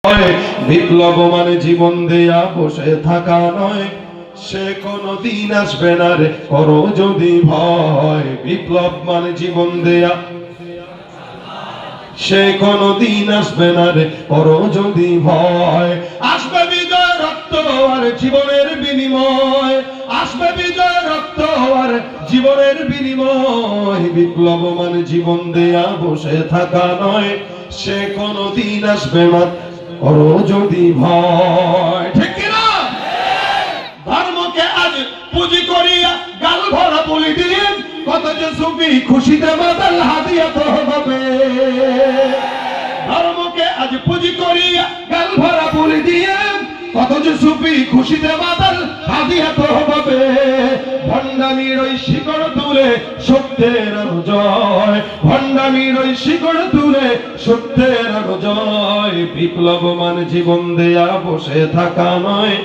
বিপ্লব মানে জীবন দেয়া বসে থাকা নয়, সে কোনদিন আসবে না রে করো যদি ভয়। বিপ্লব মানে জীবন দেয়া, সে কোনদিন আসবে না রে করো যদি ভয়। আসবে বিজয় রক্ত আর জীবনের বিনিময়, আসবে বিজয় রক্ত আর জীবনের বিনিময়। বিপ্লব মানে জীবন দেয়া বসে থাকা নয়, সে কোনদিন আসবে না করো যদি ভয়। ঠিক কিনা? ধর্মকে আজ পুঁজি করিয়া গাল ভরা বলি দিন, কত যে সুফি খুশিতে মাতাল হাদিয়া তো হবে। ধর্মকে আজ পুঁজি করিয়া গাল ভরা বলি দিয়ে, কত যে সুফি খুশিতে মাতাল হাদিয়া তো হবে। ভণ্ডামির ওই শিকড় তুলে সত্যের আলো জয়, ভণ্ডামির ওই শিকড় তুলে সত্যের আলো জয়। বিপ্লব মানে জীবন দেয়া বসে থাকা নয়,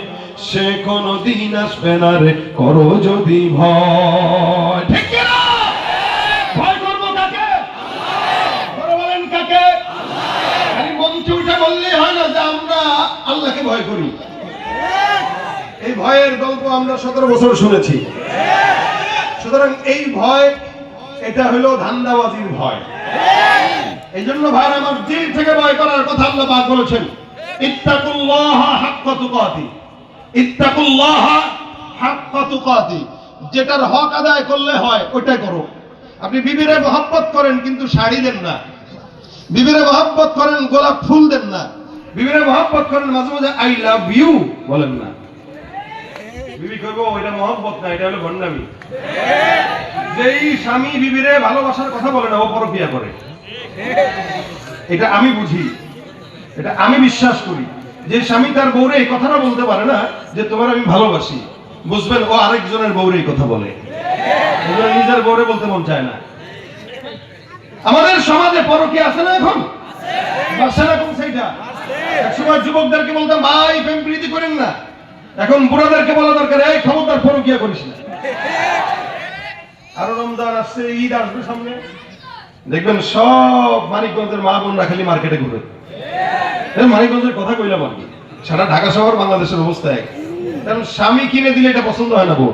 সে কোনদিন আসবে না রে করো যদি ভয়। ঠিক কিনা? ভয় করবো কাকে? বলেন কাকে? খালি মঞ্চে উঠে বললেই হয় না যে আমরা আল্লাহকে ভয় করি। এই ভয়ের গল্প আমরা 17 বছর শুনেছি। সুতরাং এই ভয়, এটা হলো ধান্দাবাজির ভয়। এই জন্য ভাই আমার দিল থেকে ভয় করার কথা আল্লাহ পাক বলেছেন, ইত্তাকুল্লাহ হাক্কা তুকাতি, ইত্তাকুল্লাহ হাক্কা তুকাতি। যেটার হক আদায় করলে হয় ওইটাই করো। আপনি বিবিরে মহব্বত করেন কিন্তু শাড়ি দেন না, বিবিরে মহব্বত করেন গোলাপ ফুল দেন না, বিবিরে মহব্বত করেন মাঝে মাঝে আই লাভ ইউ বলেন না। বিবি কইবো এটা মহব্বত না, এটা হলো ভণ্ডামি। যেই স্বামী বিবিরে ভালোবাসার কথা বলে না ও পরকিয়া করে। এটা আমি বুঝি, এটা আমি বিশ্বাস করি। যে স্বামী তার বউরে এই কথাটা বলতে পারে না যে তোমার আমি ভালোবাসি, বুঝবেন ও আরেকজনের বউরে এই কথা বলে, নিজের বউরে বলতে মন চায় না। আমাদের সমাজে পরকীয়া আছে না এখন? আছে না? কোন সেইটা? একসময় যুবকদেরকে বলতাম ভাই প্রেম প্রীতি করেন না, এখন বুড়াদেরকে বলা দরকার এই খবরদার পরকীয়া করিস না। আরো রমজান আসছে, ঈদ আসবে সামনে, দেখবেন সব মানিকগঞ্জের মা বোনরা খালি মার্কেটে ঘুরে। মানিকগঞ্জের কথা কইলাম আর কি, সারা ঢাকা শহর বাংলাদেশের অবস্থা এক। কারণ স্বামী কিনে দিলে এটা পছন্দ হয় না বউ,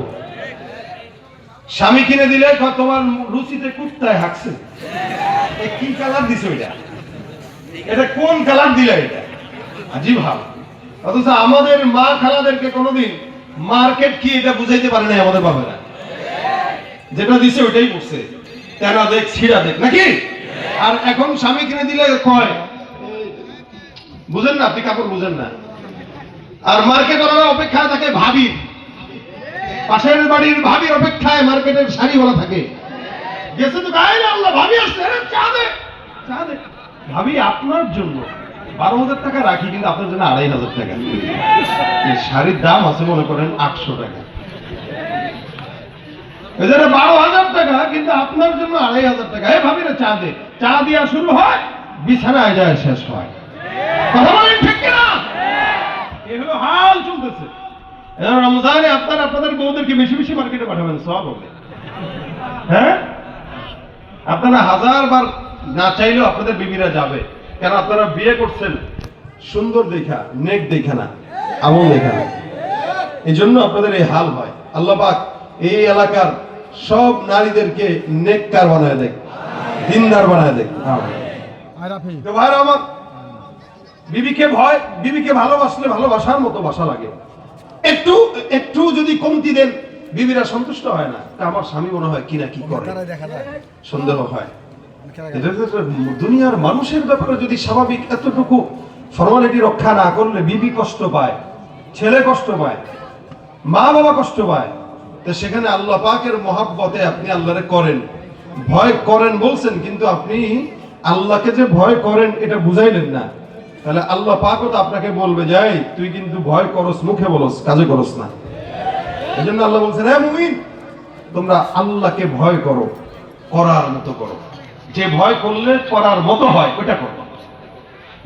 স্বামী কিনে দিলে তোমার রুচিতে কুত্তায় হাঁকছে, কি কালার দিছে ওইটা, এটা কোন কালার দিলে, এটা আজীব হাল। অথচ আমাদের মা খালাদেরকে কোনোদিন মার্কেট কি এটা বুঝাইতে পারে না আমাদের বাবারা, যেটা দিছে ওইটাই করছে, তেনা দেখ ছিড়া দেখ নাকি। আর এখন স্বামী কিনে দিলে কয় বুঝেন না, আপনি কাপড় বুঝেন না। আর মার্কেট ওরা অপেক্ষায় থাকে ভাবির, পাশের বাড়ির ভাবির অপেক্ষায় মার্কেটের শাড়ি বলা থাকে। গেছে তো গায়ে আল্লাহ ভাবি আসছে, চা দে চা দে। ভাবি আপনার জন্য 12,000 টাকা রাখি, কিন্তু আপনার জন্য 2,500 টাকা। এই শাড়ির দাম আছে মনে করেন 800 টাকা, 12,000 টাকা, কিন্তু আপনার জন্য 2,500 টাকা। এই ভাবি না চা দে, চা দিয়া শুরু হয় বিছানায় যায় শেষ হয়। কথা বলেন ঠিক কিনা? এই হলো হাল চলতেছে। রমজানে আপনারা আপনাদের বউদেরকে বেশি বেশি মার্কেটে পাঠাবেন, সব হবে। হ্যাঁ, আপনারা 1000 বার না চাইলেও আপনাদের বিবিরা যাবে, কেন আপনারা বিয়ে করছেন সুন্দর দেখা, নেক দেখা না, আমল দেখা না। এই জন্য আপনাদের এই হাল হয়। আল্লাহ পাক এই এলাকার সব নারীদেরকে নেককার বানায় দেখ, দিনদার বানায় দেখ। তো ভাইরা আমার, বিবিকে ভয়, বিবিকে ভালোবাসলে ভালোবাসার মতো বাসা লাগে। একটু একটু যদি কমতি দেন বিবিরা সন্তুষ্ট হয় না, আমার স্বামী মনে হয় কি না কি করে, সন্দেহ হয়। দুনিয়ার মানুষের ব্যাপারে যদি স্বাভাবিক এতটুকু ফর্মালিটি রক্ষা না করলে বিবি কষ্ট পায়, ছেলে কষ্ট পায়, মা বাবা কষ্ট পায়, তো সেখানে আল্লাহ পাকের মহাব্বতে আপনি আল্লাহরে করেন, ভয় করেন বলছেন, কিন্তু আপনি আল্লাহকে যে ভয় করেন এটা বুঝাইলেন না। তাহলে আল্লাহ পাকও তো আপনাকে বলবে যে তুই কিন্তু ভয় করস, মুখে বলস, কাজে করস না। এই জন্য আল্লাহ বলছেন হ্যাঁ মুমিন, তোমরা আল্লাহকে ভয় করো, করার মতো করো। যে ভয় করলে করার মতো হয় ওইটা করো,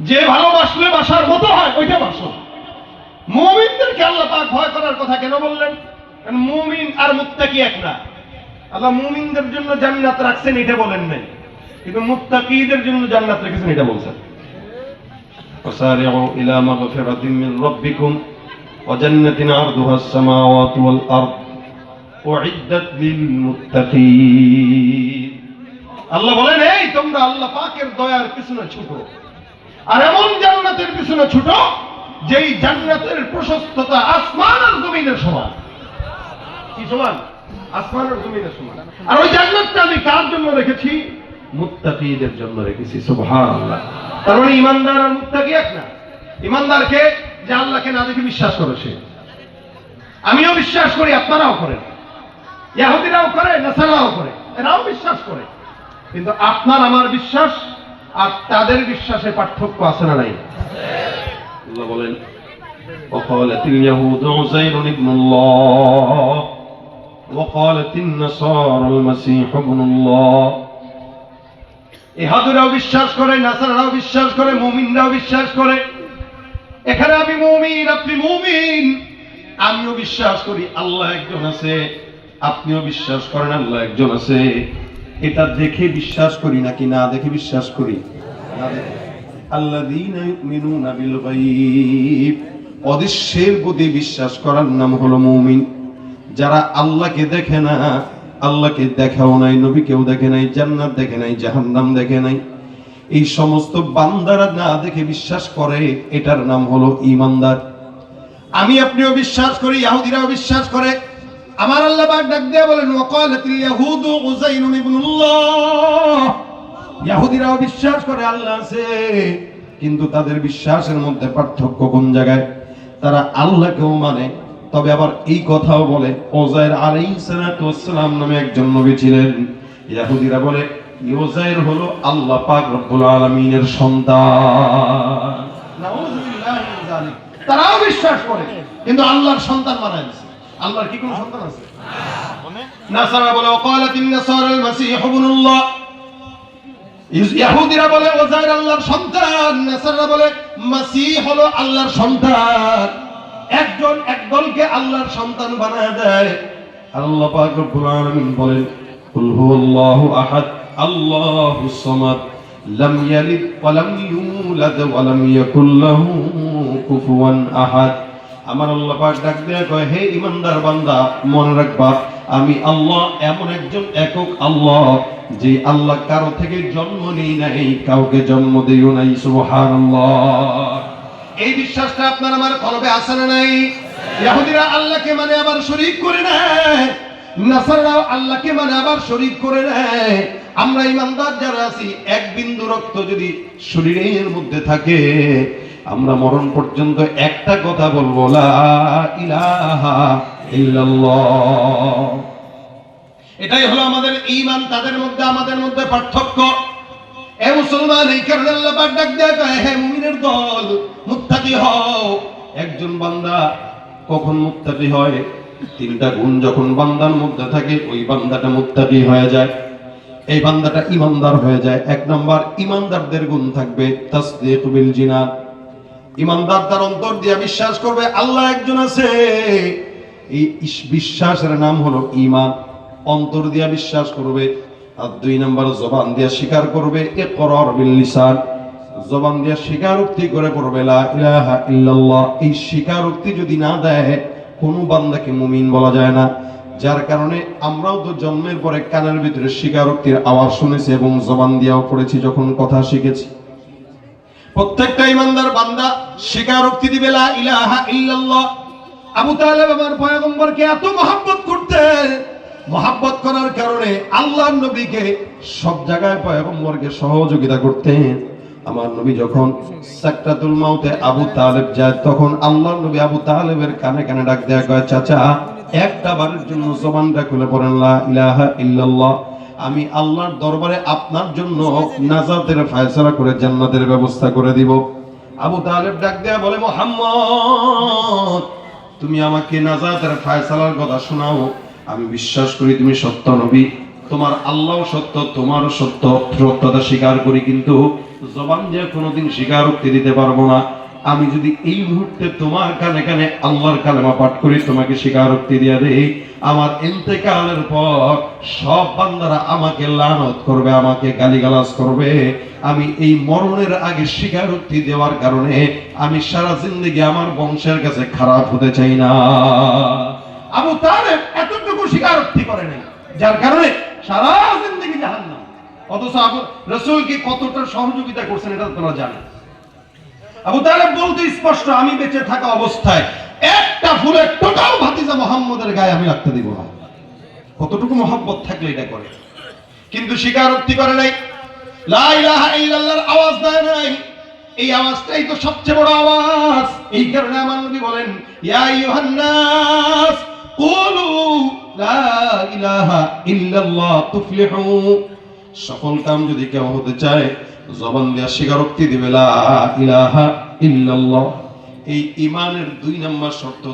যে ভালোবাসলে বাসার মতো হয় ওইটা বাসো। মুমিনদেরকে আল্লাহ পাক ভয় করার কথা কেন বললেন? কারণ মুমিন আর মুত্তাকি এক না। আল্লাহ মুমিনদের জন্য জান্নাত রাখছেন এটা বলেন নাই, কিন্তু মুত্তাকিদের জন্য জান্নাত রেখেছেন এটা বলছেন। وسارعوا إلى مغفرة من ربكم وجنة عرضها السماوات والأرض أعدت للمتقين আল্লাহ বলেন এই তোমরা আল্লাহ পাকের দয়ার পিছনে ছুটো আর এমন জান্নাতের পিছনে ছুটো যেই জান্নাতের প্রশস্ততা আসমান আর জমিনের সমান কি সমান আসমান আর জমিনের সমান আর ওই জান্নাতটা আমি কার জন্য রেখেছি মুত্তাকিদের জন্য রেখেছি সুবহানাল্লাহ তার মানে ঈমানদার আর মুত্তাকি এক না ঈমানদারকে যে আল্লাহকে না দেখে বিশ্বাস করেছে আমিও বিশ্বাস করি আপনারাও করেন ইহুদিরাও করে নাসারাও করে এরাও বিশ্বাস করে কিন্তু আপনার আমার বিশ্বাস আর তাদের বিশ্বাসে পার্থক্য আছে না নাই আল্লাহ বলেন وقالت اليهود عزير ابن الله وقالت النصارى المسيح ابن الله ইহুদিরাও বিশ্বাস করে নাসারাও বিশ্বাস করে মুমিনরাও বিশ্বাস করে এখানে আমি মুমিন আপনি মুমিন আমিও বিশ্বাস করি আল্লাহ একজন আছে আপনিও বিশ্বাস করেন আল্লাহ একজন আছে এটা দেখে বিশ্বাস করি নাকি না দেখে বিশ্বাস করি না দেখে আল্লাযীনা ইউমিনুনা বিল গায়ব অদৃশ্যের প্রতি বিশ্বাস করার নাম হলো মুমিন যারা আল্লাহকে দেখে না আল্লাহকে দেখাও নাই নবীকেও দেখে নাই জান্নাত দেখে নাই জাহান্নাম দেখে নাই এই সমস্ত বান্দারা না দেখে বিশ্বাস করে এটার নাম হলো ঈমানদার আমি আপনিও বিশ্বাস করি ইহুদিরাও বিশ্বাস করে আমার আল্লাহ পাক ডাক দিয়ে বলেন ওয়াকালাতিল ইয়াহুদু উযাইর ইবনুল্লাহ ইহুদিরাও বিশ্বাস করে আল্লাহ আছে কিন্তু তাদের বিশ্বাসের মধ্যে পার্থক্য কোন জায়গায় তারা আল্লাহকেও মানে তবে আবার এই কথাও বলে উযাইর আলাইহিস সালাতু ওয়াস সালাম নামে একজন নবী ছিলেন ইহুদিরা বলে উযাইর হলো আল্লাহ পাক রব্বুল আলামিনের সন্তান নাউযুবিল্লাহি মিন যালিক তারাও বিশ্বাস করে কিন্তু আল্লাহর সন্তান বানায় দিয়েছে আল্লাহর কি কোনো সন্তান আছে নাসারা বলে ওয়াকালাতিন নাসারাল মাসীহ ইবনুল্লাহ ইহুদিরা বলে উযাইর আল্লাহর সন্তান নাসারা বলে মাসীহ হলো আল্লাহর সন্তান একজন একদলকে আল্লাহর সন্তান বানায় দেয় আল্লাহ পাক রব্বুল আলামিন বলেন কুল হুয়াল্লাহু আহাদ আল্লাহুস সামাদ লাম ইয়ালিদ ওয়া লাম ইউলাদ ওয়া লাম ইয়াকুল লাহু কুফুয়ান আহাদ আমার আল্লাহ পাক ডাক দিয়ে কয় হে ঈমানদার বান্দা মনে রাখবা আমি আল্লাহ এমন একজন একক আল্লাহ যে আল্লাহ কারো থেকে জন্ম নেই নাই কাউকে জন্ম দেইও নাই সুবহানাল্লাহ এই বিশ্বাসটা আপনার আমার কলবে আছে না নাই ইহুদিরা আল্লাহকে মানে আবার শরীক করে নেয় নাসারাও আল্লাহকে মানে আবার শরীক করে নেয় আমরা ঈমানদার যারা আছি এক বিন্দু রক্ত যদি শরীরের মধ্যে থাকে আমরা মরণ পর্যন্ত একটা কথা বলবো লা ইলাহা ইল্লাল্লাহ এটাই হলো আমাদের ঈমান তাদের মধ্যে আমাদের মধ্যে পার্থক্য এ মুসলমান এই কারণে আল্লাহ পাক ডাক দেয় হে মুমিনের দল মুত্তাকি হও একজন বান্দা কখন মুত্তাকি হয় তিনটা গুণ যখন বান্দার মধ্যে থাকে ওই বান্দাটা মুত্তাকি হয়ে যায় এই বান্দাটা ঈমানদার হয়ে যায় এক নাম্বার ঈমানদারদের গুণ থাকবে তাসদীক বিল জিনান ঈমানদার তার অন্তর দিয়ে বিশ্বাস করবে আল্লাহ একজন আছে এই বিশ্বাসের নাম হলো ঈমান অন্তর দিয়ে বিশ্বাস করবে আর দুই নাম্বার জবান দিয়ে স্বীকার করবে ইকরার বিল লিসান জবান দিয়ে স্বীকারোক্তি করে পড়বে লা ইলাহা ইল্লাল্লাহ এই স্বীকারোক্তি যদি না দেয় কোনো বান্দাকে মুমিন বলা যায় না যার কারণে আমরাও তো জন্মের পরে কানের ভিতরে স্বীকারোক্তির আওয়াজ শুনেছি এবং জবান দিয়েও পড়েছি যখন কথা শিখেছি প্রত্যেকটা ঈমানদার বান্দা স্বীকারোক্তি দিবে লা ইলাহা ইল্লাল্লাহ আবু তালেব আমার পয়গম্বরকে এত মহব্বত করতেন মহব্বত করার কারণে আল্লাহর নবীকে সব জায়গায় পয়গম্বরকে সহযোগিতা করতেন আমার নবী যখন সাকরাতুল মাউতে আবু তালেব যায় তখন আল্লাহর নবী আবু তালেবের কানে কানে ডাক দেয়া কয় চাচা একটা বারের জন্য জবানটা খুলে পড়েন লা ইলাহা ইল্লাল্লাহ আমি আল্লাহর দরবারে আপনার জন্য নাজাতের ফয়সালা করে জান্নাতের ব্যবস্থা করে দিব আবু তালেব ডাক দেয়া বলে মুহাম্মদ তুমি আমাকে নাজাতের ফয়সালার কথা শোনাও আমি বিশ্বাস করি তুমি সত্য নবী তোমার আল্লাহ সত্য তোমারও সত্য সত্যতা স্বীকার করি কিন্তু জবান দিয়ে কোনোদিন স্বীকারোক্তি দিতে পারবো না আমি যদি এই মুহূর্তে তোমার কানে কানে আল্লাহর কালেমা পাঠ করি, তোমাকে স্বীকারোক্তি দিয়ে দেই, আমার ইন্তেকালের পর সব বান্দারা আমাকে লানত করবে, আমাকে গালিগালাজ করবে। আমি এই মরণের আগে স্বীকারোক্তি দেওয়ার কারণে আমি সারা জিন্দেগি আমার বংশের কাছে খারাপ হতে চাই না। আবু তালেব এতটুকু স্বীকারোক্তি করে নাই, যার কারণে সারা জিন্দেগি জাহান্নাম। অথচ রাসূলকে কতটা সহযোগিতা করছেন এটা তোমরা জানো। আবু তালেব বলতে স্পষ্ট, আমি বেঁচে থাকা অবস্থায় একটা ফুলের টোটাল ভাতিজা মুহাম্মদের গায়ে আমি রাখতে দিব না। কতটুকু মহব্বত থাকলে এটা করে। কিন্তু স্বীকারোক্তি করে নাই, লা ইলাহা ইল্লাল্লাহর আওয়াজ দেয় নাই। এই আওয়াজটাই তো সবচেয়ে বড় আওয়াজ। এই কারণে আমার নবী বলেন, ইয়া আইয়ুহান নাস কুলু লা ইলাহা ইল্লাল্লাহ তুফলিহু। সফল কাম যদি কেউ হতে চায়, জবান দিয়ে স্বীকারোক্তি দিবে লা ইলাহা ইল্লাল্লাহ। এই ঈমানের 2 নম্বর শর্ত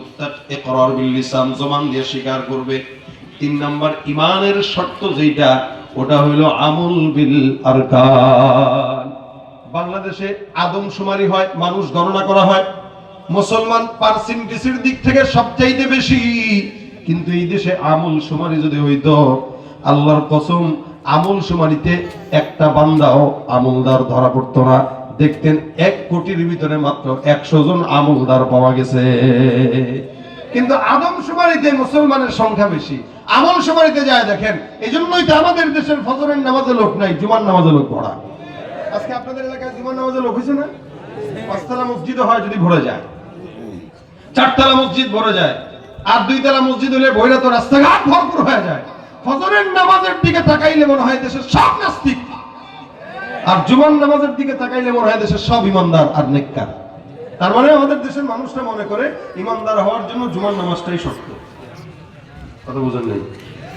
ইকরার বিল লিসান, জবান দিয়ে স্বীকার করবে। 3 নম্বর ঈমানের শর্ত যেটা, ওটা হলো আমল বিল আরকান। বাংলাদেশে আদমশুমারি হয়, মানুষ গণনা করা হয়, মুসলমান পার্সেন্টেজের দিক থেকে সবচাইতে বেশি। কিন্তু এই দেশে আমল শুমারি যদি হইতো, আল্লাহর কসম আমল শুমারিতে একটা বান্দাও আমলদার ধরা পড়তো না। দেখতেন 1 কোটির ভিতরে মাত্র 100 জন আমলদার পাওয়া গেছে। কিন্তু আদম শুমারিতে মুসলমানের সংখ্যা বেশি, আমল শুমারিতে যায় দেখেন। এজন্যই তো আমাদের দেশের ফজরের নামাজে লোক নাই, জুমার নামাজে লোক ভরা। আজকে আপনাদের এলাকায় জুমার নামাজে লোক হয়েছে না? 5তলা মসজিদ হয় যদি ভরে যায়, 4তলা মসজিদ ভরে যায়, আর 2তলা মসজিদ হলে ভরে তো রাস্তাঘাট ভরপুর হয়ে যায়। ফজরের নামাজের দিকে তাকাইলে মনে হয় দেশের সব নাস্তিক, আর জুমার নামাজের দিকে তাকাইলে মনে হয় দেশের সব ইমানদার আর নেককার। তার মানে আমাদের দেশের মানুষরা মনে করে ইমানদার হওয়ার জন্য জুমার নামাজটাই শর্ত। কথা বুঝেন নাই?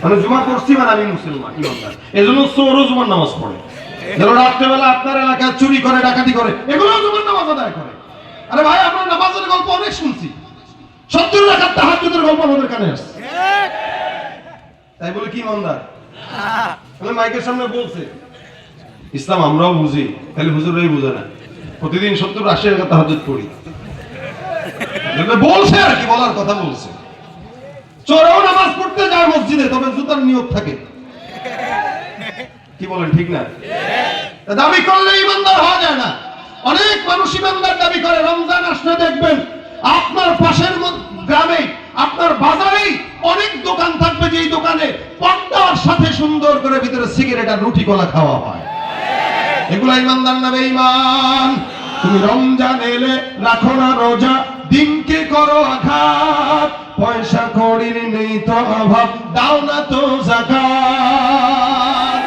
মানে জুমা করছি মানে আমি মুসলমান, ইমানদার। এজন্য চোরও জুমার নামাজ পড়ে, যারা রাত্রেবেলা আপনার এলাকায় চুরি করে, ডাকাতি করে, এগুলো জুমার নামাজ আদায় করে। আরে ভাই, আমরা নামাজের গল্প অনেক শুনছি, 70 রাকাত তাহাজ্জুদের গল্প আমাদের কানে আসছে। তাই বলে কি ইমানদার? মাইকের সামনে বলছে ইসলাম আমরাও বুঝি, খালি হুজুরই বুঝে না। প্রতিদিন 70-80 রাকাত তাহাজ্জুদ পড়ি, বলছে আর কি, বলার কথা বলছে। চোরেও নামাজ পড়তে যায় মসজিদে, তবে জুতার নিয়ত থাকে। কি বলেন, ঠিক না? দাবি করলে ইমানদার হওয়া যায় না। অনেক মানুষ ইমানদার দাবি করে। রমজান আসলে দেখবেন আপনার পাশের গ্রামে, আপনার বাজারেই অনেক দোকান থাকবে, যেই দোকানে পর্দার সাথে সুন্দর করে ভিতরে সিগারেট আর রুটি কলা খাওয়া হয়। এগুলা ইমানদার না বেঈমান? তুমি রমজান এলে রাখো না রোজা, দিনকে করো আঘাত, পয়সা কড়ির নেই তো অভাব, দাও না তো যাকাত।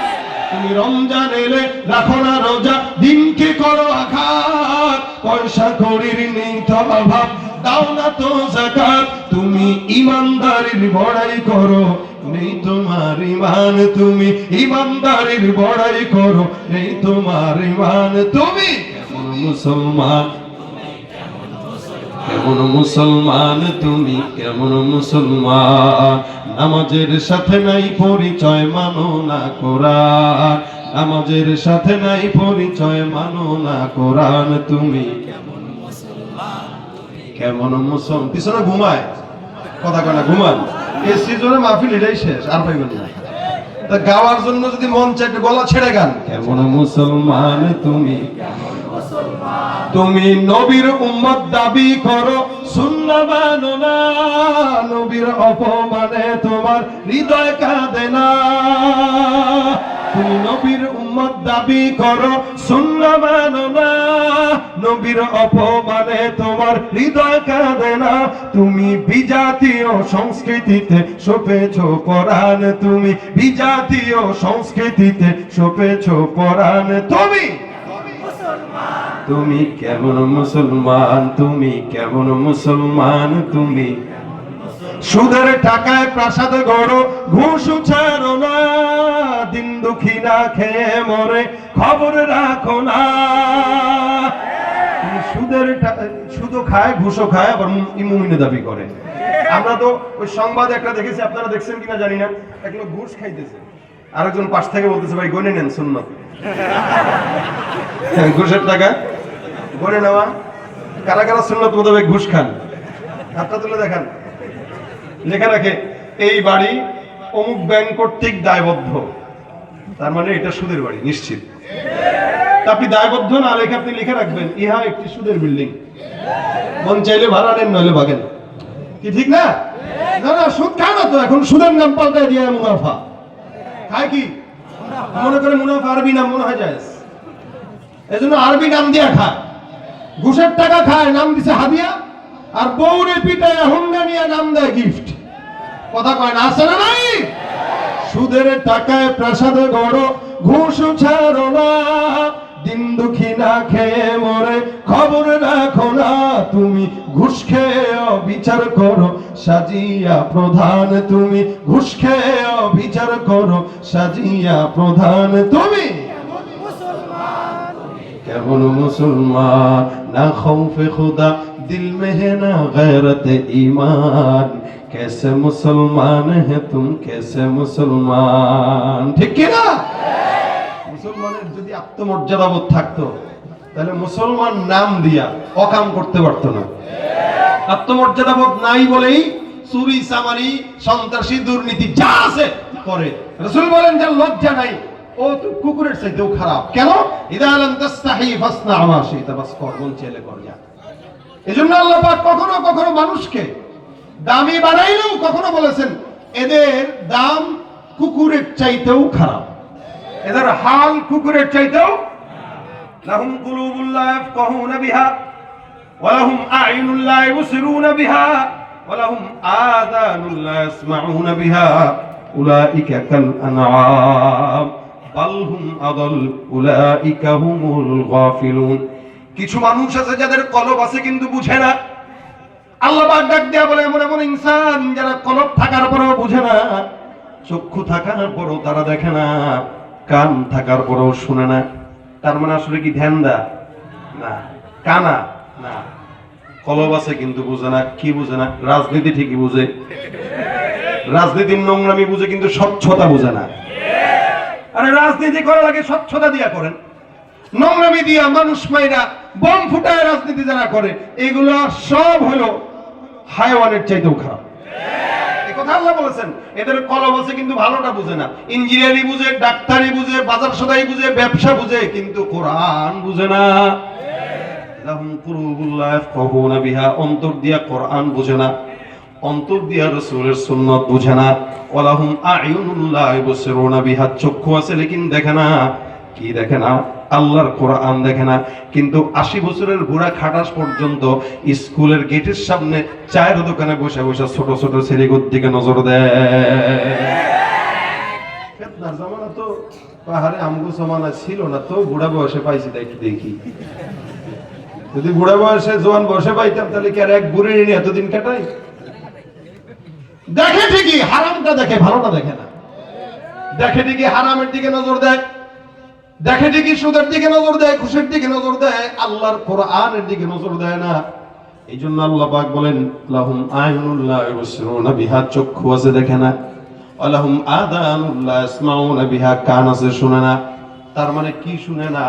তুমি রমজান এলে রাখো না রোজা, দিনকে করো আঘাত, পয়সা কড়ির নেই তো অভাব, দাও না তো যাকাত। তুমি ইমানদারির বড়াই করো, নেই তোমার ঈমান, তুমি ইমানদারির বড়াই করো, নেই তোমার ঈমান। তুমি কেমন মুসলমান, কেমন মুসলমান, তুমি কেমন মুসলমান? নামাজের সাথে নাই পরিচয়, মানো না কোরআন, নামাজের সাথে নাই পরিচয়, মানো না কোরআন। তুমি কেমন মুসলমান, কেমন মুসলমান? পিছনে ঘুমায়, কথা কয় না, ঘুমান। এই সিজনে মাহফিল এটাই শেষ, আর পাইবেন না। তা গাওয়ার জন্য যদি মন চায় গলা ছেড়ে গান, কেমন মুসলমান তুমি, তুমি নবীর উম্মত দাবি করো, সুন্নাহ মানো না, নবীর অপমানে তোমার হৃদয় কাঁদে না। তুমি নবীর উম্মত দাবি করো, সুন্নাহ মানো না, নবীর অপমানে তোমার হৃদয় কাঁদে না। তুমি বিজাতীয় সংস্কৃতিতে সপেছো পরাণ, তুমি বিজাতীয় সংস্কৃতিতে সপেছো পরাণ। তুমি তুমি কেমন মুসলমান, তুমি কেমন মুসলমান? তুমি সুদের টাকায় প্রাসাদ গড়ো, ঘুষ ছাড়ো না, দিন দুঃখী না খেয়ে মরে খবর রাখো না। তুমি সুদও খায়, ঘুষও খায়, আবার মুমিনে দাবি করে। আমরা তো ওই সংবাদ একটা দেখেছি, আপনারা দেখছেন কিনা জানি না, এক লোক ঘুষ খাইতেছে, আরেকজন পাশ থেকে বলতেছে ভাই গনে নেন সুন্নাত। ঘুষের টাকা গনে নেওয়া কারা কারা সুন্নাত মোতাবেক ঘুষ খান হাতটা তুলে দেখান। লেখা রাখে এই বাড়ি অমুক ব্যাংক কর্তৃক দায়বদ্ধ, তার মানে এটা সুদের বাড়ি নিশ্চিত। তা আপনি দায়বদ্ধ না লেখে আপনি লিখে রাখবেন ইহা একটি সুদের বিল্ডিং, মন চাইলে ভাড়া নেন নইলে ভাগেন, কি ঠিক না? না না, সুদ খায় না তো, এখন সুদের নাম পাল্টায় দিয়ে মুনাফা খায়। কি মনে করে মুনাফা আরবি নাম মনে হয় যায়, এজন্য আরবি নাম দিয়া খায়। ঘুষের টাকা খায়, নাম দিছে হাদিয়া, আর বউরে পিটায় হুন্ডা নিয়ে নাম দেয় গিফট। কথা কয় না, আছে না নাই? সুদের টাকায় প্রাসাদে গড়, ঘুষ ছাড়ো না, দিন দুঃখী না খেয়ে মরে খবর রাখো না, তুমি ঘুষ খেয়ে বিচার করো সাজিয়া প্রধান, তুমি ঘুষ খেয়ে বিচার করো সাজিয়া প্রধান, তুমি কেমন মুসলমান না খৌফে খুদা দিল মে হে না গैरत ईमान, कैसे मुसलमान है तुम कैसे मुसलमान। ঠিক কি না? মুসলমানের যদি আত্মমর্যাদাবোধ থাকতো তাহলে মুসলমান নাম দিয়া অকাম করতে পারতো না। আত্মমর্যাদাবোধ নাই বলেই চুরি চামারি সন্ত্রাসী দুর্নীতি যা আছে করে। রাসূল বলেন যে লজ্জা নাই ও তো কুকুরের চাইতেও খারাপ। কেন? ইদা লাম তাস্তাহি ফাসনা মা শিতা, বাস কর, মন চাইলে কর যা। এজন্য আল্লাহ পাক কখনো কখনো মানুষকে দামি বানাইলেও কখনো বলেছেন এদের দাম কুকুরের চাইতেও খারাপ, এদের হাল কুকুরের চাইতেও। লাহুম কুলুবুল লা ইয়াফকাহুনা বিহা ওয়া লাহুম আ'ইনুন লা ইবসিরুনা বিহা ওয়া লাহুম আযানুন লা ইয়াসমাউনা বিহা উলাইকা কাল আনআম বাল হুম আদাল উলাইকা হুমুল গাফিলুন। কিছু মানুষ আছে যাদের কলব আছে কিন্তু বুঝে না। আল্লাহ পাক ডাক দেয়া বলে এমন এমন ইনসান যারা কলব থাকার পরেও বুঝে না, চক্ষু থাকার পরেও তারা দেখে না, কান থাকার পরেও শুনে না। তার মানে আসলে কি ধ্যান দা না, কানা না, কলব আছে কিন্তু বুঝে না। কি বুঝে না? রাজনীতি ঠিকই বুঝে, রাজনীতির নোংরামি বুঝে, কিন্তু স্বচ্ছতা বুঝে না। আরে রাজনীতি করার আগে স্বচ্ছতা দিয়া করেন, নোংরামি দিয়া মানুষ মাইরা বম ফুটায় রাজনীতি যারা করে এগুলো সব হলো হায়াওয়ানের চাইতেও খারাপ। এই কথা আল্লাহ বলেছেন। এদের কলম আছে কিন্তু ভালোটা বুঝে না, ইঞ্জিনিয়ারিং বুঝে, ডাক্তারি বুঝে, বাজার সদাই বুঝে, ব্যবসা বুঝে, কিন্তু কোরআন বুঝে না। লাহুম কুলুবুল লা ইয়াফকাহুনা বিহা, অন্তর দিয়া কোরআন বুঝে না, অন্তর দিয়া রাসূলের সুন্নাত বুঝে না। ওয়া লাহুম আ'ইউনুন লা ইবসিরুনা বিহা, চক্ষু আছে লেকিন দেখে না। কি দেখে না? আল্লাহর কোরআন দেখে না। কিন্তু 80 বছরের বুড়া খাটাস পর্যন্ত স্কুলের গেটের সামনে চায়ের দোকানে বসে বসে ছোট ছোট ছেলেগুলোর দিকে নজর দেয়। ফেতনার জামানা তো পাহাড়ে আমগো জামানা ছিল না, তো বুড়া বয়সে পাইছি তাই একটু দেখি। যদি বুড়া বয়সে জোয়ান বয়সে পাইতাম তাহলে কি আর এক বুড়ি নিয়ে এতদিন কাটাই? দেখে ঠিকই, হারামটা দেখে, ভালোটা দেখে না। দেখে ঠিকই হারামের দিকে নজর দেয়, দেখে ঠিকই সুদের দিকে নজর দেয়, ঘুষের দিকে নজর দেয়, আল্লাহর কোরআনের দিকে নজর দেয় না। এই জন্য আল্লাহ পাক বলেন লাহুম আ'ইনুন লা ইবসিরুনা বিহা, চক্ষু আছে দেখে না, ওয়া লাহুম আযানুন লা ইয়াসমাউনা বিহা, কান আছে শুনে না। তার মানে কি শুনে না?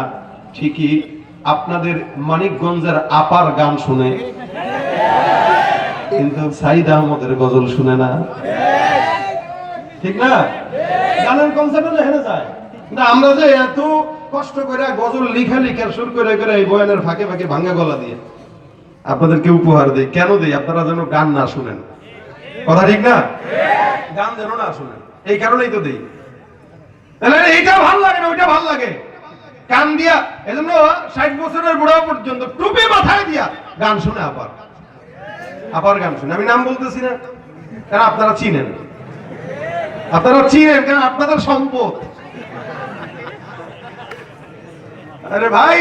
ঠিকই আপনাদের মানিকগঞ্জের আপার গান শুনে, কিন্তু সাইদ আহমদের গজল শুনে না। ঠিক না? গানের কনসার্টে হেরে যায়। না, আমরা যে এত কষ্ট করে গজল লিখা লিখা সুর করে করে এই বয়ানের ফাঁকে ফাঁকে ভাঙা গলা দিয়ে আপনাদেরকে উপহার দেই। কেন দেই? আপনারা যেন গান না শুনেন। কথা ঠিক না? গান যেন না শুনেন, এই কারণেই তো দেই। এইটা ভালো লাগে না, ওইটা ভালো লাগে, কান দিয়া। এজন্য 60 বছরের বুড়া পর্যন্ত টুপি মাথায় দিয়া গান শুনে, আপার গান শুনে। আমি নাম বলতেছি না, কারণ আপনারা চিনেন, কারণ আপনাদের সম্পদ। আরে ভাই,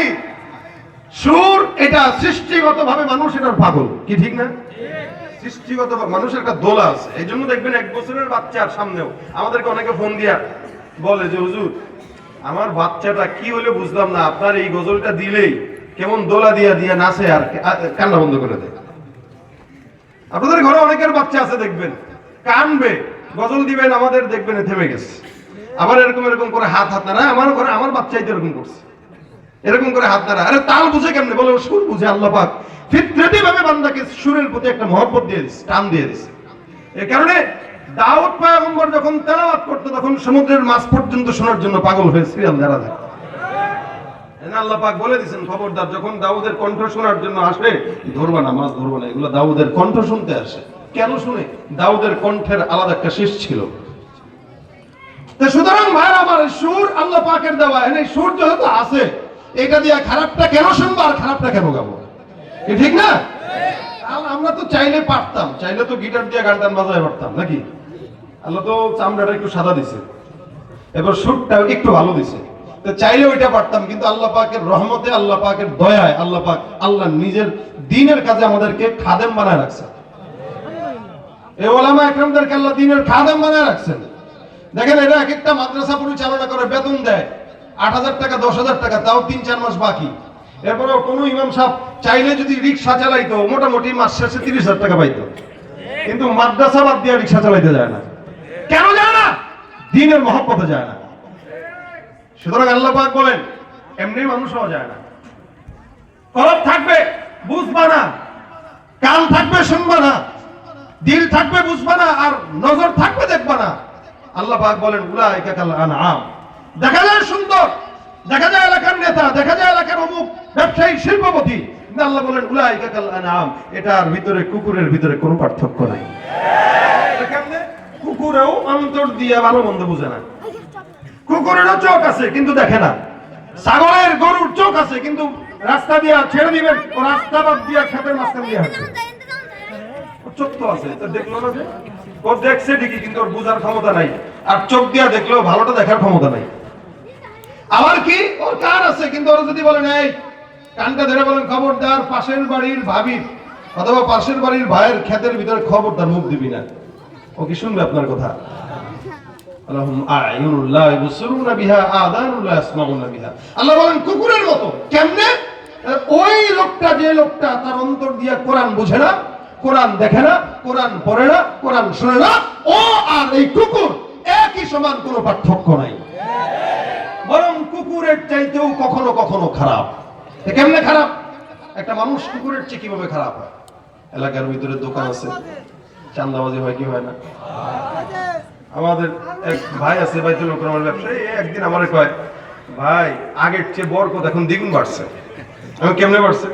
সুর এটা সৃষ্টিগত ভাবে মানুষ এটার পাগল, কি ঠিক না? সৃষ্টিগত মানুষের একটা দোলা আছে। এই জন্য দেখবেন 1 বছরের বাচ্চার সামনেও আমাদেরকে অনেকে ফোন দিয়া বলে যে হুজুর আমার বাচ্চাটা কি হলে বুঝলাম না, আপনার এই গজলটা দিলেই কেমন দোলা দিয়া দিয়া নাচে আর কান্না বন্ধ করে দেয়। আপনাদের ঘরে অনেকের বাচ্চা আছে, দেখবেন কানবে, গজল দিবেন, আমাদের দেখবেন থেমে গেছে। আবার এরকম এরকম করে হাত না, আমার ঘরে আমার বাচ্চাই তো এরকম করছে। এরকম করে হাত নাড়া, আরে তাল বুঝে কেমনে? বলে ও সুর বুঝে। আল্লাহ পাক ফিতরাতি ভাবে বান্দাকে সুরের প্রতি একটা মহব্বত দিয়ে দিচ্ছে, টান দিয়ে দিচ্ছে। এই কারণে দাউদ পয়গম্বর যখন তেলাওয়াত করতো তখন সমুদ্রের মাছ পর্যন্ত শোনার জন্য পাগল হয়ে সিরিয়াল দাঁড়া থাকতো। আল্লাহ পাক বলে দিয়েছেন, খবরদার যখন দাউদের কণ্ঠ শোনার জন্য আসবে ধরবা না, মাছ ধরবা না। এগুলো দাউদের কণ্ঠ শুনতে আসে। কেন শুনে? দাউদের কণ্ঠের আলাদা একটা শেষ ছিল। সুতরাং ভাইরা আমার, সুর আল্লাহ পাকের দেওয়া, এই সুর যেহেতু আছে, এটা দিয়ে খারাপটা কেন শুনবো আর খারাপটা কেন গাবো? ঠিক না? আমরা তো চাইলে পারতাম, চাইলে তো গিটার দিয়ে গান টান বাজায় পারতাম নাকি? আল্লাহ তো চামড়াটা একটু সাদা দিছে, এবার সুরটা একটু ভালো দিছে, তো চাইলে ওইটা পারতাম। কিন্তু আল্লাহ পাকের রহমতে, আল্লাহ পাকের দয়ায়, আল্লাহ পাক আল্লাহ নিজের দ্বীনের কাজে আমাদেরকে খাদেম বানায় রাখছে। এই ওলামা একরামদেরকে আল্লাহ দ্বীনের খাদেম বানায় রাখছেন। দেখেন, এরা এক একটা মাদ্রাসা পরিচালনা করে, বেতন দেয় ৮,০০০ টাকা, ১০,০০০ টাকা, তাও ৩-৪ মাস বাকি। এরপরেও কোনো ইমাম সাহেব চাইলে যদি রিক্সা চালাইতো, মোটামুটি মাস শেষে ৩০,০০০ টাকা পাইতো। কিন্তু মাদ্রাসা বাদ দিয়ে রিক্সা চালাইতে যায় না। কেন যায় না? দ্বীনের মহব্বতে যায় না। সুতরাং আল্লাহ পাক বলেন, এমনি মানুষ হওয়া যায় না। কলব থাকবে, বুঝবা না, কান থাকবে, শুনবা না, দিল থাকবে, বুঝবা না, আর নজর থাকবে, দেখবা না। আল্লাহ পাক বলেন, উলাইকা কাল আনআম। দেখা যায় সুন্দর, দেখা যায় এলাকার নেতা, দেখা যায় এলাকার অমুক ব্যবসায়ী, শিল্পপতি, কিন্তু আল্লাহ বলেন উলাইকা কাল আনআম। এটার ভিতরে, কুকুরের ভিতরে কোনো পার্থক্য নাই। কেমনে? কুকুরেও অন্তর দিয়ে ভালো মন্দ বুঝে না। কুকুরেরও চোখ আছে কিন্তু দেখে না। ছাগলের, গরুর চোখ আছে কিন্তু রাস্তা দিয়ে ছেড়ে দিবেন, ও রাস্তা বাদ দিয়ে খেতের মাঝখান দিয়ে হাঁটবে। চোখ তো আছে, তো দেখলো না যে ও দেখছে ঠিকই, কিন্তু ওর বোঝার ক্ষমতা নাই। আর চোখ দিয়া দেখলেও ভালোটা দেখার ক্ষমতা নাই। আবার কি, ওর কান আছে কিন্তু ওরা যদি বলেন, এই কানটা ধরে বলেন, খবরদার পাশের বাড়ির ভাবির অথবা পাশের বাড়ির ভাইয়ের ক্ষেতের ভিতরে খবরদার মুখ দিবি না, ও কি শুনবে আপনার কথা? আল্লাহ বলেন কুকুরের মতো। কেমনে? ওই লোকটা, যে লোকটা তার অন্তর দিয়ে কোরআন বুঝে না, কোরআন দেখে না, কোরআন পড়ে না, কোরআন শুনে না, ও আর এই কুকুর একই সমান, কোনো পার্থক্য নাই। বরং কুকুরের চাইতেও কখনো কখনো খারাপ। কেমনে খারাপ? একটা মানুষ কুকুরের চেয়ে কিভাবে খারাপ হয়? এলাকার ভিতরে দোকান আছে, চাঁদাবাজি হয় কি হয় না? আমাদের এক ভাই আছে, বাইতুল মোকাররমের ব্যবসায়ী, একদিন আমারে কয়, ভাই আগের চেয়ে বরকত এখন দ্বিগুণ বাড়ছে। আমি কেমনে বাড়ছে?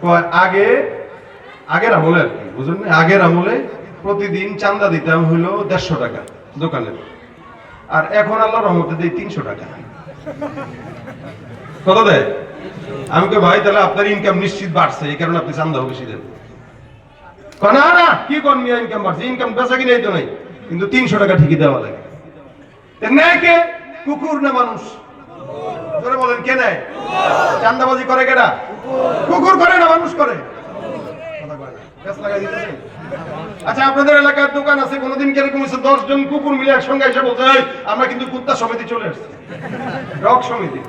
কয় আগের আমলে আর কি, বুঝলেন, আগের আমলে প্রতিদিন চাঁদা দিতাম হইলো ১৫০ টাকা দোকানের, আর এখন আল্লাহর রহমতে দেই ৩০০ টাকা। কত দেয়? আমি কই ভাই তাহলে আপনার ইনকাম নিশ্চিত বাড়ছে, এই কারণে আপনি চাঁদাও বেশি দেন। না না, কি কোন মিয়া ইনকাম বাড়ছে? ইনকাম বেচা কিনাই তো নাই, কিন্তু ৩০০ টাকা ঠিকই দেওয়া লাগে। নেয় কে? কুকুর না মানুষ? ধরে বলেন কে নেয়? চাঁদাবাজি করে কেডা? কুকুর করে না মানুষ করে? আচ্ছা, আপনাদের এলাকার দোকান আছে, কোনদিন কিরকম হয়েছে ১০ জন কুকুর মিলে একসঙ্গে এসে বলছে, আমরা কিন্তু কুত্তা সমিতি চলে আসছি, ডগ সমিতি।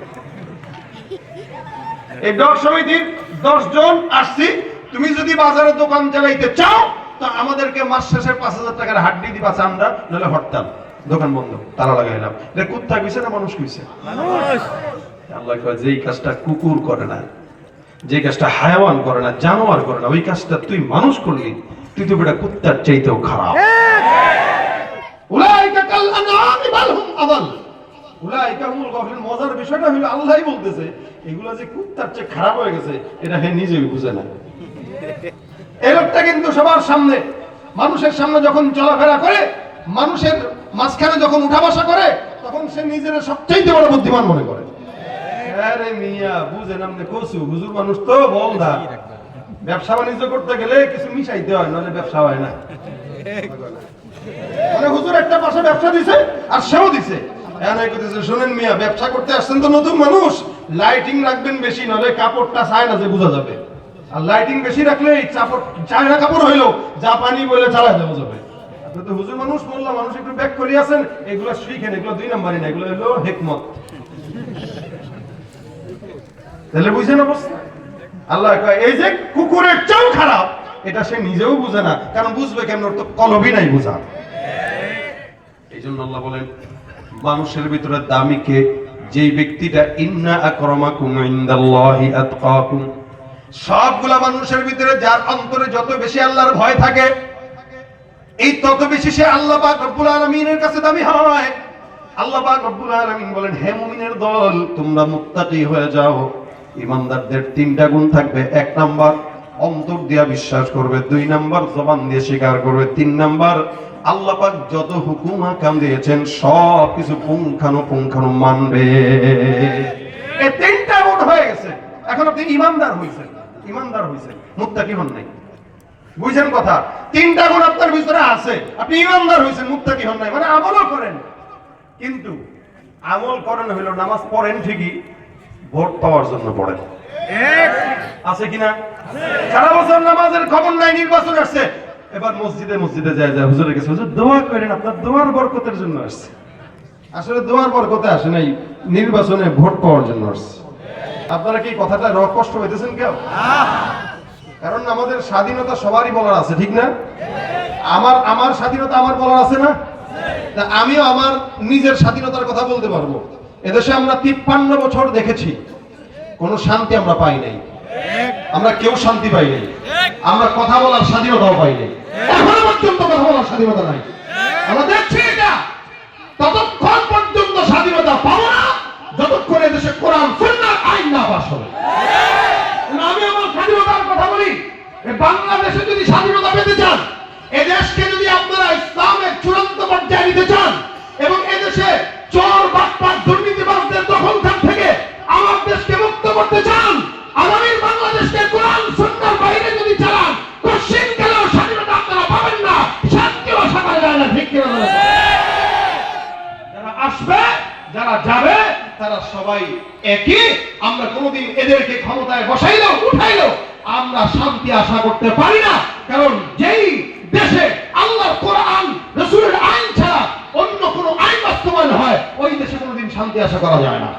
এই ডগ সমিতির ১০ জন আসছি, তুমি যদি বাজারে দোকান চালাইতে চাও তো আমাদেরকে মাস শেষে ৫,০০০ টাকার হাড্ডি দিবা চান্দা, নাহলে হরতাল, দোকান বন্ধ, তালা লাগাইলাম। এটা কুত্তা কইছে না মানুষ কইছে? আল্লাহ কয়, যেই কাজটা কুকুর করে না, যে কাজটা হায়াওয়ান করে না, জানোয়ার করে না, ওই কাজটা তুই মানুষ করলি, তুই তো বেটা কুত্তার চাইতেও খারাপ। উলাইকা কাল আনআমি বাল হুম আদাল। উলাইকা হুমুল গাফিলুন। মজার বিষয়টা হলো আল্লাহই বলতেছে এগুলা যে কুত্তার চেয়ে খারাপ হয়ে গেছে, এটা হে নিজেই বুঝে না। এই লোকটা কিন্তু সবার সামনে, মানুষের সামনে যখন চলাফেরা করে, মানুষের মাঝখানে যখন উঠা বসা করে, তখন সে নিজের সবচেয়ে বড় বুদ্ধিমান মনে করে। আরে মিয়া বুঝেন আপনি কসু, হুজুর মানুষ তো বলদা। ব্যবসা বাণিজ্য করতে গেলে কিছু মিশাইতে হয়, নাহলে ব্যবসা হয় না। মানে হুজুর একটা পাশে ব্যবসা দিছে আর সেও দিছে, শোনেন মিয়া, ব্যবসা করতে আসছেন তো নতুন মানুষ, লাইটিং রাখবেন বেশি, নাহলে কাপড়টা চায় না যে বোঝা যাবে। আর লাইটিং বেশি রাখলে চায়না কাপড় হইলো জাপানি বলে চালা দেওয়া যাবে। আপনি তো হুজুর মানুষ, মোল্লা মানুষ, একটু ব্যাক করি আছেন, এগুলো শিখেন, এগুলো ২ নাম্বারই না, এগুলো হলো হিকমত। তাহলে বুঝেন অবস্থা? আল্লাহ কয় এই যে কুকুরের চেয়েও খারাপ, এটা সে নিজেও বুঝে না, কারণ বুঝবে কেমন, ওর তো কলবই নাই বুঝা। এই জন্য আল্লাহ বলেন মানুষের ভিতরে দামি কে, যেই ব্যক্তিটা ইন্না আকরামাকুম ইনদাল্লাহি আতকাকুম, সবগুলা মানুষের ভিতরে যার অন্তরে যত বেশি আল্লাহর ভয় থাকে, এই তত বেশি সে আল্লাহ পাক রব্বুল আলামিনের কাছে দামি হয়। আল্লাহ পাক রব্বুল আলামিন বলেন, হে মুমিনের দল, তোমরা মুত্তাকি হয়ে যাও। ইমানদারদের তিনটা গুণ থাকবে। 1 নাম্বার অন্তর দিয়া বিশ্বাস করবে, 2 নাম্বার জবান দিয়ে স্বীকার করবে, 3 নাম্বার আল্লাহ পাক যত হুকুম আহকাম দিয়েছেন সব কিছু পুঙ্খানুপুঙ্খানু মানবে। এই তিনটা গুণ হয়ে গেছে, এখন আপনি ইমানদার হইছেন, মুত্তাকি হন নাই। বুঝছেন কথা? তিনটা গুণ আপনার ভিতরে আছে, আপনি ইমানদার হইছেন, মুত্তাকি হন নাই। মানে আমলও করেন, কিন্তু আমল করেন হইলো নামাজ পড়েন ঠিকই, ভোট পাওয়ার জন্য পড়েন। আছে কিনা? সারা বছর নামাজের খবর নাই, নির্বাচন আসছে, এবার মসজিদে যায় হুজুরের কাছে, হুজুর দোয়া করেন, আপনার দোয়ার বরকতের জন্য আসছে। আসলে দোয়ার বরকতে আসে নাই, নির্বাচনে ভোট পাওয়ার জন্য আসছে। আপনারা কি কথাটা কষ্ট হইতেছেন কেউ? কারণ আমাদের স্বাধীনতা সবারই বলার আছে, ঠিক না? আমার স্বাধীনতা আমার বলার আছে না? আমিও আমার নিজের স্বাধীনতার কথা বলতে পারবো। এদেশে আমরা 53 বছর দেখেছি, কোনো শান্তি আমরা পাই নাই, আমরা কেউ শান্তি পাই নাই, আমরা কথা বলার স্বাধীনতাও পাই নাই, এখনো পর্যন্ত কথা বলার স্বাধীনতা নাই। আমরা দেখছি এটা ততক্ষণ পর্যন্ত স্বাধীনতা পাবো না যতক্ষণ এদেশে কোরআন সুন্নাহর আইন না পাস হবে। আমি আমার স্বাধীনতার কথা বলি, বাংলাদেশে যদি স্বাধীনতা পেতে চান, এদেশকে যদি আপনারা ইসলামের চূড়ান্ত পর্যায়ে নিতে চান এবং এদেশে চোর বাটপার দুর্নীতিবাজদের দখলখান থেকে আমার দেশকে মুক্ত করতে চান, আগামী বাংলাদেশকে কোরআন সুন্নাহর বাইরে যদি চালান, কোশ্চিন কালেও স্বাধীনতা আপনারা পাবেন না, শান্তিও আশা করা যায় না, ঠিক কিনা? যারা আসবে, যারা যাবে, তারা সবাই একই। আমরা কোনোদিন এদেরকে ক্ষমতায় বসাইলেও উঠাইলেও আমরা শান্তি আশা করতে পারি না, কারণ যেই দেশে আল্লাহর কোরআন রাসূলের আইন ছাড়া অন্য কোনো আইন বাস্তবায়ন হয়, ওই দেশে কোনোদিন শান্তি আশা করা যায় না।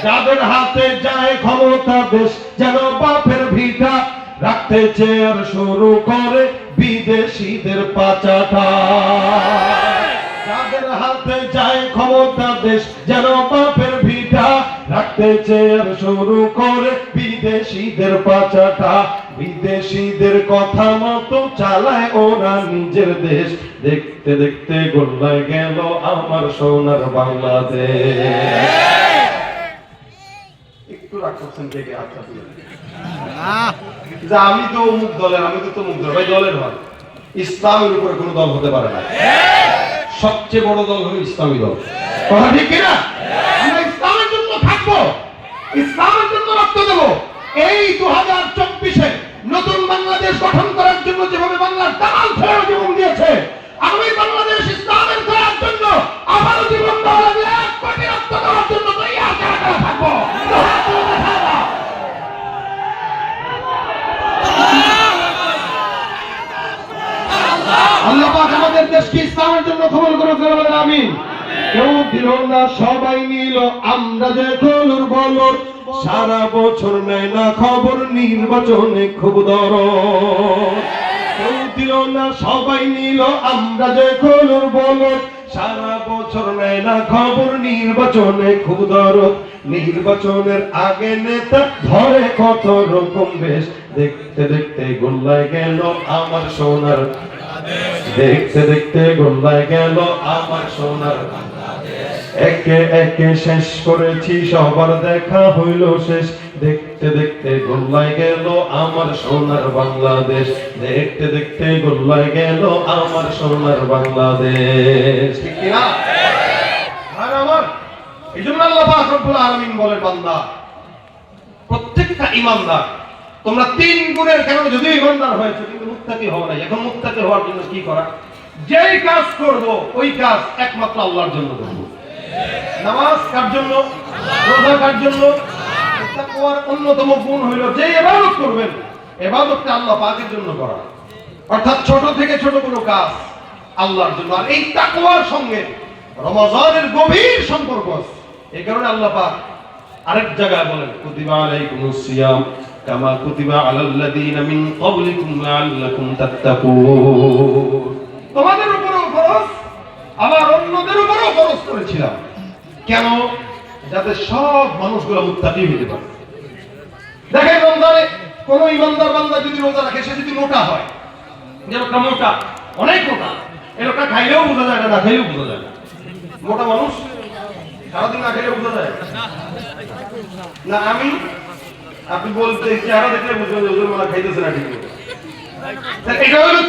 যাদের হাতে যায় ক্ষমতা, দেশ যেন বাপের ভিটা, রাখতে চেয়ার শুরু করে বিদেশিদের পাচাটা। যাদের হাতে যায় ক্ষমতা, দেশ যেন বাপের ভিটা, রাখতে চেয়ার শুরু করে বিদেশিদের পাচাটা। বিদেশিদের কথা মতো চালায় ওরা নিজের দেশ, দেখতে দেখতে গোল্লায় গেল আমার সোনার বাংলাদেশ। একটু রাগ করছেন থেকে আচ্ছা, আমি তো অমুক দলের, আমি তো তমুক দল, ভাই দলের হয়, ইসলামের উপরে কোনো দল হতে পারে না। সবচেয়ে বড় দল হলো ইসলামী দল, কথা ঠিক কিনা? আমরা ইসলামের জন্য থাকবো, ইসলামের জন্য রক্ত দেবো। এই 2024-এ নতুন বাংলাদেশ গঠন করার জন্য যেভাবে বাংলার দামাল ছেড়ে জীবন দিয়েছে, আমি বাংলাদেশ ইসলামের করার জন্য আবারও জীবন দেওয়া লাগলে 1 কোটি রক্ত দেওয়ার জন্য তৈরি থাকবো। আল্লাহ পাক আমাদের দেশকে ইসলামের জন্য কবুল করুন, বলেন আমিন। কেউ দিল না, সবাই নিল, আমরা যে কলুর বলর, সারা বছর নেয় না খবর, নির্বাচনে খুব দরদ। কেউ দিল না, সবাই নিল, আমরা যে কলুর বলর, সারা বছর নেয় না খবর, নির্বাচনে খুব দরদ। নির্বাচনের আগে নেতা ধরে কত রকম বেশ, দেখতে দেখতে গোল্লায় গেল আমার সোনার, দেখতে দেখতে গোল্লায় গেল আমার সোনার। একে একে শেষ করেছি, সবার দেখা হইল শেষ, দেখতে দেখতে গোল্লায় গেল আমার সোনার বাংলাদেশ, দেখতে দেখতে গোল্লায় গেল আমার সোনার বাংলাদেশ। ঠিক কিনা? আর আমার এই জন্য আল্লাহ পাক রব্বুল আলামিন বলেন, বান্দা প্রত্যেকটা ইমানদার তোমরা 3 গুণের কারণে যদি ইমানদার হয়েছে কিন্তু মুত্তাকি হও নাই। এখন মুত্তাকি হওয়ার জন্য কি করা? যেই কাজ করব ওই কাজ একমাত্র আল্লাহর জন্য করব। নামাজ কার জন্য? রোজা কার জন্য? তাকওয়ার অন্যতম গুণ হইল যে ইবাদত করবেন, ইবাদতটা আল্লাহ পাকের জন্য করা, অর্থাৎ ছোট থেকে ছোট কোনো কাজ আল্লাহর জন্য। আর এই তাকওয়ার সঙ্গে রমজানের গভীর সম্পর্ক আছে। এই কারণে আল্লাহ পাক আরেক জায়গায় বলেন, কুতিবা আলাইকুমুস সিয়াম কামা কুতিবা আলাল্লাযীনা মিন ক্বাবলিকুম লাআল্লাকুম তাত্তাকুন। তোমাদের উপরও ফরজ, আবার অন্যদের উপরও ফরজ করেছিলাম। কেন? যাতে সব মানুষগুলো মুত্তাকি হতে পারে। দেখেন রমজানে কোন ইমানদার বান্দা যদি রোজা রাখে, সে যদি মোটা হয়, যে লোকটা মোটা, অনেক মোটা, এই লোকটা খাইলেও বোঝা যায় না, না খাইলেও বোঝা যায় না। মোটা মানুষ সারাদিন না খাইলেও বোঝা যায় না। আমি আপনি বলতে চেহারা দেখলে বুঝবেন যে ওদের মানে খাইতেছে না ঠিক মতো। এটা হলো